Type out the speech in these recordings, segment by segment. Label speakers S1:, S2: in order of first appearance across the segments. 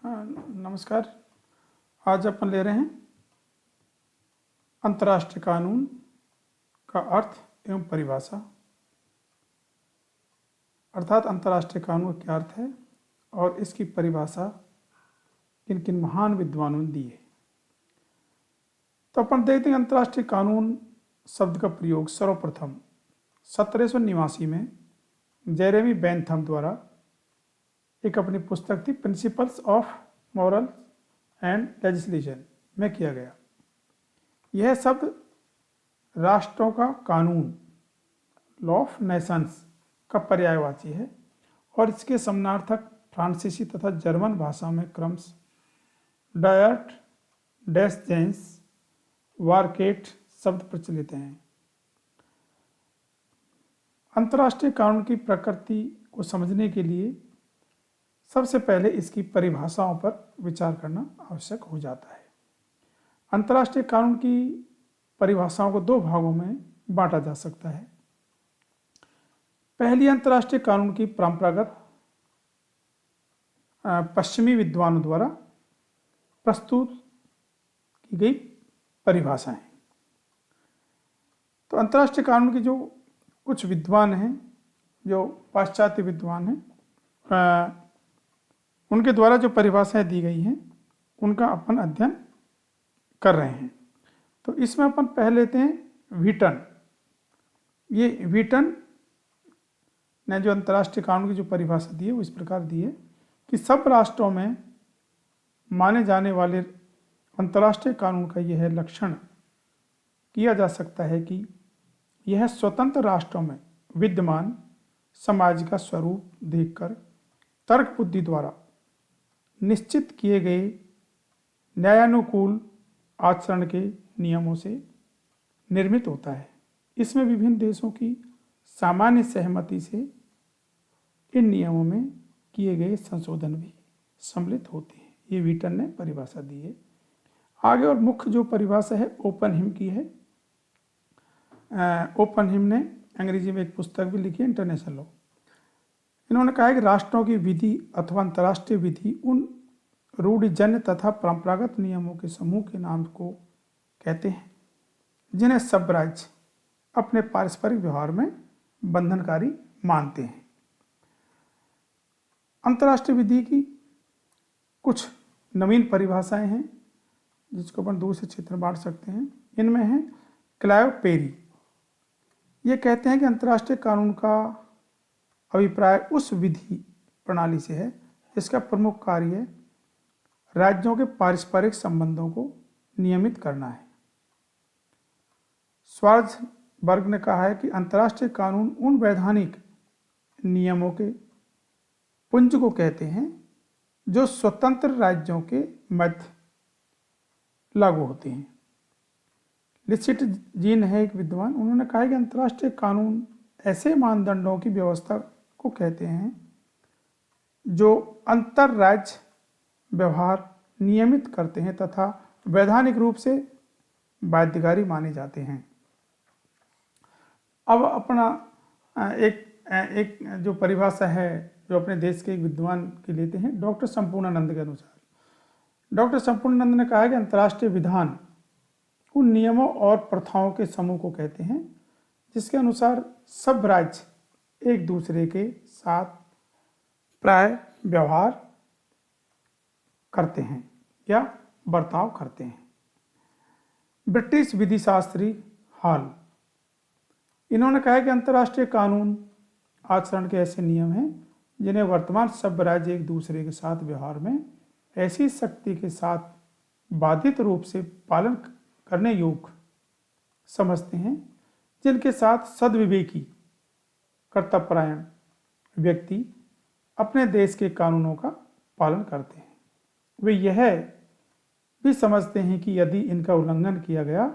S1: हाँ, नमस्कार। आज अपन ले रहे हैं अंतर्राष्ट्रीय कानून का अर्थ एवं परिभाषा। अर्थात अंतर्राष्ट्रीय कानून का क्या अर्थ है और इसकी परिभाषा किन किन महान विद्वानों ने दी है। तो अपन देखते हैं अंतर्राष्ट्रीय कानून शब्द का प्रयोग सर्वप्रथम 1789 में जेरेमी बेंथम द्वारा एक अपनी पुस्तक थी principles of moral and legislation में किया गया। यह शब्द राष्ट्रों का कानून, लॉ ऑफ नेशंस का पर्यायवाची है और इसके समानार्थक फ्रांसीसी तथा जर्मन भाषा में क्रमश डायट, डेस जेंस, वारकेट शब्द प्रचलित हैं। अंतर्राष्ट्रीय कानून की प्रकृति को समझने के लिए सबसे पहले इसकी परिभाषाओं पर विचार करना आवश्यक हो जाता है। अंतर्राष्ट्रीय कानून की परिभाषाओं को दो भागों में बांटा जा सकता है। पहली अंतर्राष्ट्रीय कानून की परंपरागत पश्चिमी विद्वानों द्वारा प्रस्तुत की गई परिभाषाएं। तो अंतर्राष्ट्रीय कानून के जो कुछ विद्वान हैं, जो पाश्चात्य विद्वान हैं, उनके द्वारा जो परिभाषाएं दी गई हैं उनका अपन अध्ययन कर रहे हैं। तो इसमें अपन पहले लेते हैं व्हीटन। ये व्हीटन ने जो अंतर्राष्ट्रीय कानून की जो परिभाषा दी है वो इस प्रकार दी है कि सब राष्ट्रों में माने जाने वाले अंतर्राष्ट्रीय कानून का यह लक्षण किया जा सकता है कि यह स्वतंत्र राष्ट्रों में विद्यमान समाज का स्वरूप देखकर तर्क बुद्धि द्वारा निश्चित किए गए न्यायानुकूल आचरण के नियमों से निर्मित होता है। इसमें विभिन्न देशों की सामान्य सहमति से इन नियमों में किए गए संशोधन भी सम्मिलित होते हैं। ये व्हीटन ने परिभाषा दी है। आगे और मुख्य जो परिभाषा है ओपनहिम की है। ओपनहिम ने अंग्रेजी में एक पुस्तक भी लिखी है, इंटरनेशनल लॉ। इन्होंने कहा है कि राष्ट्रों की विधि अथवा अंतर्राष्ट्रीय विधि उन रूढ़िजन्य तथा परंपरागत नियमों के समूह के नाम को कहते हैं जिन्हें सब राज्य अपने पारस्परिक व्यवहार में बंधनकारी मानते हैं। अंतर्राष्ट्रीय विधि की कुछ नवीन परिभाषाएं हैं जिसको अपन दूसरे क्षेत्र में बांट सकते हैं। इनमें है क्लाइव पेरी। ये कहते हैं कि अंतर्राष्ट्रीय कानून का अभिप्राय उस विधि प्रणाली से है जिसका प्रमुख कार्य राज्यों के पारस्परिक संबंधों को नियमित करना है। स्वार्जबर्ग ने कहा है कि अंतर्राष्ट्रीय कानून उन वैधानिक नियमों के पुंज को कहते हैं जो स्वतंत्र राज्यों के मध्य लागू होते हैं। लिसिट जीन है एक विद्वान, उन्होंने कहा है कि अंतर्राष्ट्रीय कानून ऐसे मानदंडों की व्यवस्था को कहते हैं जो अंतर राज्य व्यवहार नियमित करते हैं तथा वैधानिक रूप से बाध्यकारी माने जाते हैं। अब अपना एक जो परिभाषा है जो अपने देश के एक विद्वान की लेते हैं, डॉक्टर संपूर्णानंद के अनुसार। डॉक्टर संपूर्णानंद ने कहा है कि अंतर्राष्ट्रीय विधान उन नियमों और प्रथाओं के समूह को कहते हैं जिसके अनुसार सब राज्य एक दूसरे के साथ प्राय व्यवहार करते हैं या बर्ताव करते हैं। ब्रिटिश विधिशास्त्री हॉल, इन्होंने कहा कि अंतर्राष्ट्रीय कानून आचरण के ऐसे नियम हैं जिन्हें वर्तमान सब राज्य एक दूसरे के साथ व्यवहार में ऐसी शक्ति के साथ बाधित रूप से पालन करने योग्य समझते हैं जिनके साथ सद्विवेकी कर्तव्यपरायण व्यक्ति अपने देश के कानूनों का पालन करते हैं। वे यह भी समझते हैं कि यदि इनका उल्लंघन किया गया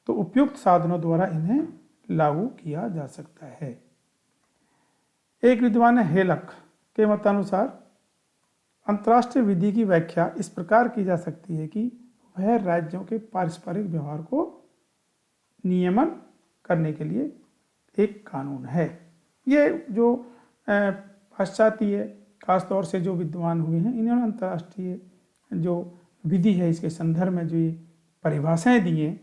S1: तो उपयुक्त साधनों द्वारा इन्हें लागू किया जा सकता है। एक विद्वान हेलक के मतानुसार अंतर्राष्ट्रीय विधि की व्याख्या इस प्रकार की जा सकती है कि वह राज्यों के पारस्परिक व्यवहार को नियमन करने के लिए एक कानून है। ये जो पाश्चात्य खासतौर से जो विद्वान हुए हैं, इन्होंने अंतर्राष्ट्रीय जो विधि है इसके संदर्भ में जो ये परिभाषाएं दी हैं,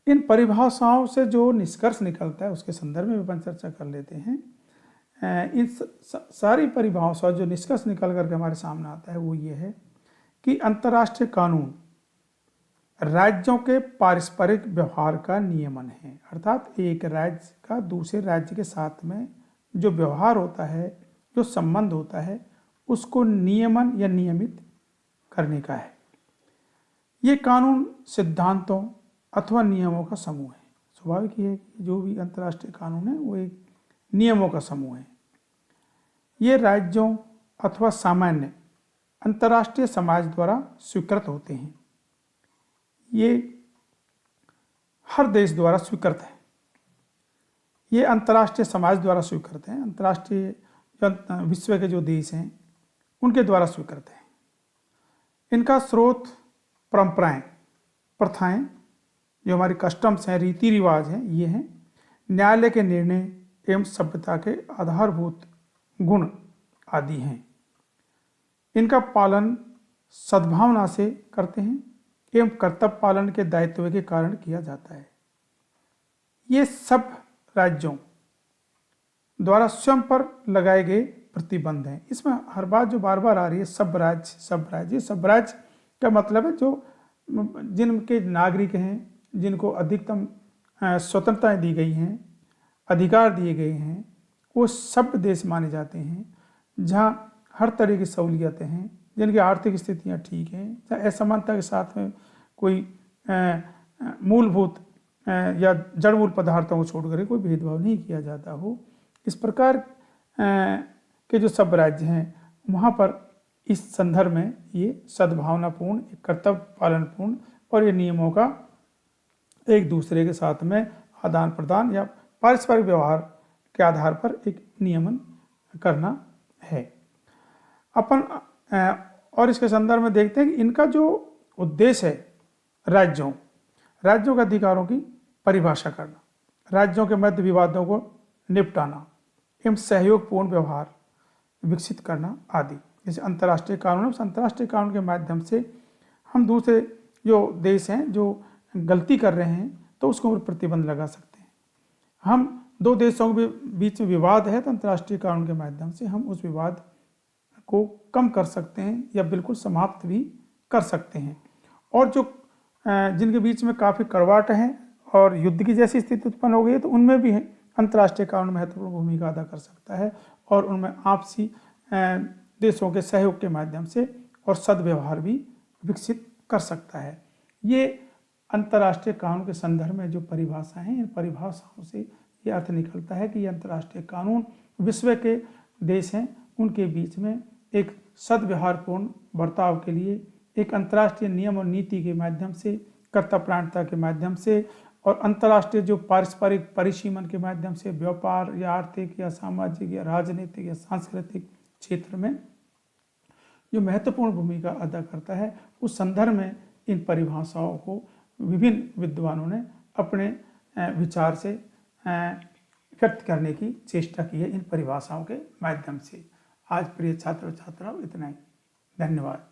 S1: इन परिभाषाओं से जो निष्कर्ष निकलता है उसके संदर्भ में अपन चर्चा कर लेते हैं। इन सारी परिभाषाओं जो निष्कर्ष निकल करके हमारे सामने आता है वो ये है कि अंतर्राष्ट्रीय कानून राज्यों के पारस्परिक व्यवहार का नियमन है। अर्थात एक राज्य का दूसरे राज्य के साथ में जो व्यवहार होता है, जो संबंध होता है, उसको नियमन या नियमित करने का है। ये कानून सिद्धांतों अथवा नियमों का समूह है। स्वाभाविक ही है कि जो भी अंतर्राष्ट्रीय कानून है वो एक नियमों का समूह है। ये राज्यों अथवा सामान्य अंतर्राष्ट्रीय समाज द्वारा स्वीकृत होते हैं। ये हर देश द्वारा स्वीकृत है। ये अंतर्राष्ट्रीय समाज द्वारा स्वीकृत है। अंतर्राष्ट्रीय विश्व के जो देश हैं उनके द्वारा स्वीकृत है। इनका स्रोत परंपराएं, प्रथाएं, जो हमारी कस्टम्स हैं, रीति रिवाज हैं, ये हैं। न्यायालय के निर्णय एवं सभ्यता के आधारभूत गुण आदि हैं। इनका पालन सद्भावना से करते हैं एवं कर्तव्य पालन के दायित्व के कारण किया जाता है। ये सब राज्यों द्वारा स्वयं पर लगाए गए प्रतिबंध हैं। इसमें हर बात जो बार बार आ रही है, सब राज्य सब राज्य। सब राज्य का मतलब है जो जिनके नागरिक हैं, जिनको अधिकतम स्वतंत्रताएं दी गई हैं, अधिकार दिए गए हैं, वो सब देश माने जाते हैं। जहाँ हर तरह की सहूलियतें हैं, जिनकी आर्थिक स्थितियाँ ठीक हैं, जहाँ असमानता के साथ में कोई मूलभूत या जड़मूल पदार्थों को छोड़कर कोई भेदभाव नहीं किया जाता हो, इस प्रकार के जो सब राज्य हैं वहाँ पर इस संदर्भ में ये सद्भावनापूर्ण, कर्तव्य पालनपूर्ण और ये नियमों का एक दूसरे के साथ में आदान प्रदान या पारस्परिक व्यवहार के आधार पर एक नियमन करना है। अपन और इसके संदर्भ में देखते हैं कि इनका जो उद्देश्य है, राज्यों के अधिकारों की परिभाषा करना, राज्यों के मध्य विवादों को निपटाना एवं सहयोगपूर्ण व्यवहार विकसित करना आदि। जैसे अंतर्राष्ट्रीय कानून, अंतर्राष्ट्रीय कानून के माध्यम से हम दूसरे जो देश हैं जो गलती कर रहे हैं तो उसको ऊपर प्रतिबंध लगा सकते हैं। हम दो देशों के बीच में विवाद है तो अंतर्राष्ट्रीय कानून के माध्यम से हम उस विवाद को कम कर सकते हैं या बिल्कुल समाप्त भी कर सकते हैं। और जो जिनके बीच में काफ़ी कड़वाहट है और युद्ध की जैसी स्थिति उत्पन्न हो गई है तो उनमें भी अंतर्राष्ट्रीय कानून महत्वपूर्ण भूमिका अदा कर सकता है और उनमें आपसी देशों के सहयोग के माध्यम से और सद्व्यवहार भी विकसित कर सकता है। ये अंतर्राष्ट्रीय कानून के संदर्भ में जो परिभाषा है, इन परिभाषाओं से ये अर्थ निकलता है कि ये अंतर्राष्ट्रीय कानून विश्व के देश हैं उनके बीच में एक सद्व्यवहारपूर्ण बर्ताव के लिए एक अंतर्राष्ट्रीय नियम और नीति के माध्यम से, कर्तव्यपरायणता के माध्यम से और अंतर्राष्ट्रीय जो पारस्परिक परिसीमन के माध्यम से व्यापार या आर्थिक या सामाजिक या राजनीतिक या सांस्कृतिक क्षेत्र में जो महत्वपूर्ण भूमिका अदा करता है, उस संदर्भ में इन परिभाषाओं को विभिन्न विद्वानों ने अपने विचार से व्यक्त करने की चेष्टा की है इन परिभाषाओं के माध्यम से। आज प्रिय छात्र छात्राओं, इतना ही। धन्यवाद।